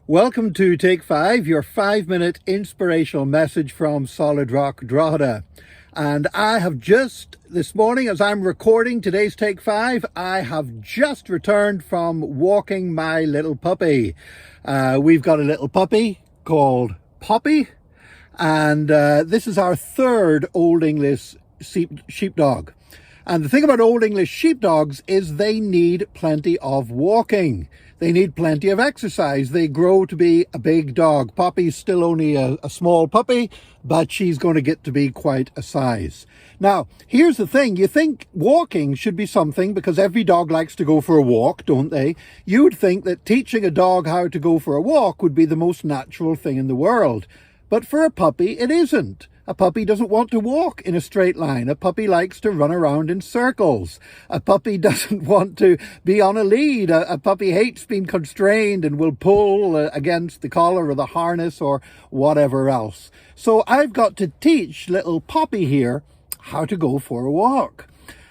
Welcome to Take 5, your 5-minute inspirational message from Solid Rock, Drogheda. And I have just, this morning as I'm recording today's Take 5, I have just returned from walking my little puppy. We've got a little puppy called Poppy, and this is our third Old English sheepdog. And the thing about Old English sheepdogs is they need plenty of walking. They need plenty of exercise. They grow to be a big dog. Poppy's still only a small puppy, but she's going to get to be quite a size. Now, here's the thing. You think walking should be something, because every dog likes to go for a walk, don't they? You would think that teaching a dog how to go for a walk would be the most natural thing in the world. But for a puppy, it isn't. A puppy doesn't want to walk in a straight line. A puppy likes to run around in circles. A puppy doesn't want to be on a lead. A puppy hates being constrained and will pull against the collar or the harness or whatever else. So I've got to teach little Poppy here how to go for a walk.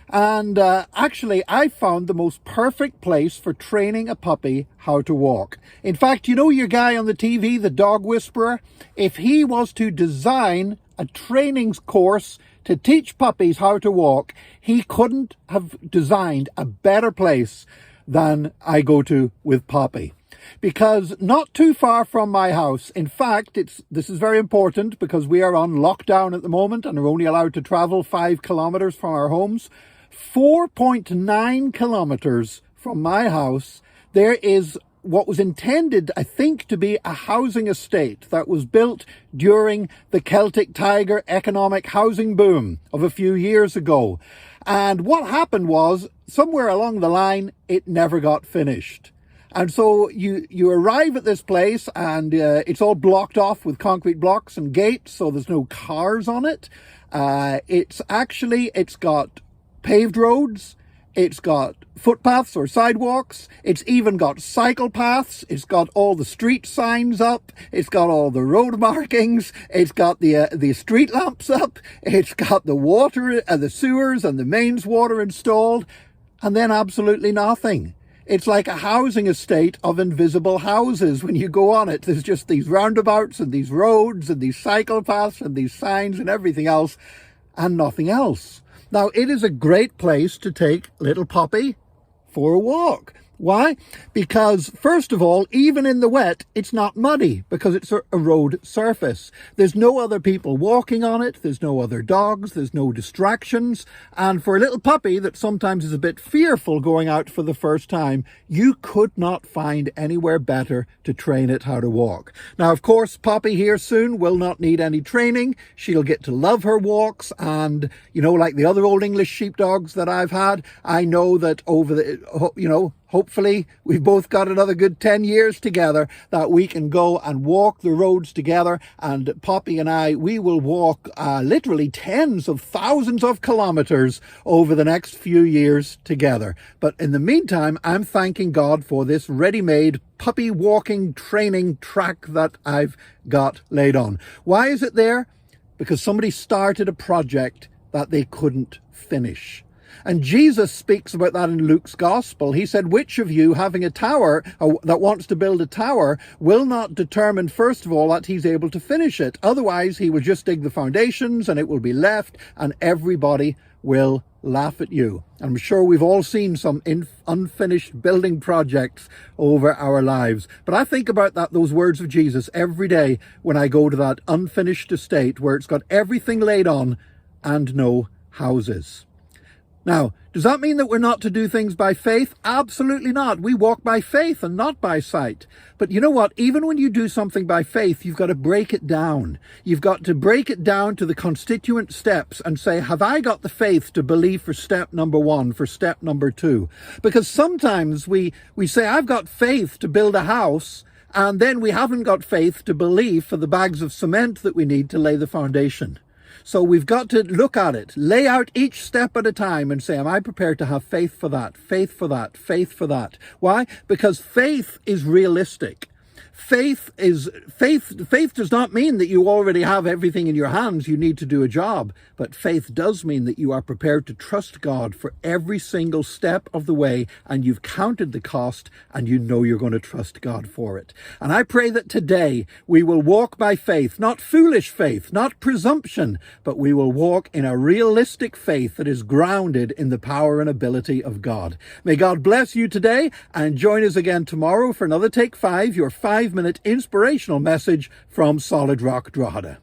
And actually, I found the most perfect place for training a puppy how to walk. In fact, you know your guy on the TV, the dog whisperer? If he was to design a training course to teach puppies how to walk, he couldn't have designed a better place than I go to with Poppy. Because not too far from my house, in fact, this is very important because we are on lockdown at the moment and are only allowed to travel 5 kilometers from our homes. 4.9 kilometers from my house, there is what was intended, I think, to be a housing estate that was built during the Celtic Tiger economic housing boom of a few years ago. And what happened was, somewhere along the line, it never got finished. And so you arrive at this place and it's all blocked off with concrete blocks and gates, so there's no cars on it. It's got paved roads, it's got footpaths or sidewalks, it's even got cycle paths, it's got all the street signs up, it's got all the road markings, it's got the street lamps up, it's got the water, the sewers and the mains water installed, and then absolutely nothing. It's like a housing estate of invisible houses. When you go on it, there's just these roundabouts and these roads and these cycle paths and these signs and everything else, and nothing else. Now, it is a great place to take little Poppy for a walk. Why? Because, first of all, even in the wet, it's not muddy because it's a road surface. There's no other people walking on it. There's no other dogs. There's no distractions. And for a little puppy that sometimes is a bit fearful going out for the first time, you could not find anywhere better to train it how to walk. Now, of course, Poppy here soon will not need any training. She'll get to love her walks. And, like the other Old English sheepdogs that I've had, I know that hopefully, we've both got another good 10 years together that we can go and walk the roads together. And Poppy and I, we will walk literally tens of thousands of kilometers over the next few years together. But in the meantime, I'm thanking God for this ready-made puppy walking training track that I've got laid on. Why is it there? Because somebody started a project that they couldn't finish. And Jesus speaks about that in Luke's gospel. He said, which of you having a tower that wants to build a tower will not determine, first of all, that he's able to finish it. Otherwise, he will just dig the foundations and it will be left and everybody will laugh at you. I'm sure we've all seen some unfinished building projects over our lives. But I think about those words of Jesus every day when I go to that unfinished estate where it's got everything laid on and no houses. Now, does that mean that we're not to do things by faith? Absolutely not. We walk by faith and not by sight. But you know what? Even when you do something by faith, you've got to break it down. You've got to break it down to the constituent steps and say, have I got the faith to believe for step number 1, for step number 2? Because sometimes we say, I've got faith to build a house, and then we haven't got faith to believe for the bags of cement that we need to lay the foundation. So we've got to look at it, lay out each step at a time and say, am I prepared to have faith for that, faith for that, faith for that? Why? Because faith is realistic. Faith does not mean that you already have everything in your hands you need to do a job, but faith does mean that you are prepared to trust God for every single step of the way, and you've counted the cost and you know you're going to trust God for it. And I pray that today we will walk by faith, not foolish faith, not presumption, but we will walk in a realistic faith that is grounded in the power and ability of God. May God bless you today, and join us again tomorrow for another Take 5, your 5-minute inspirational message from Solid Rock Drogheda.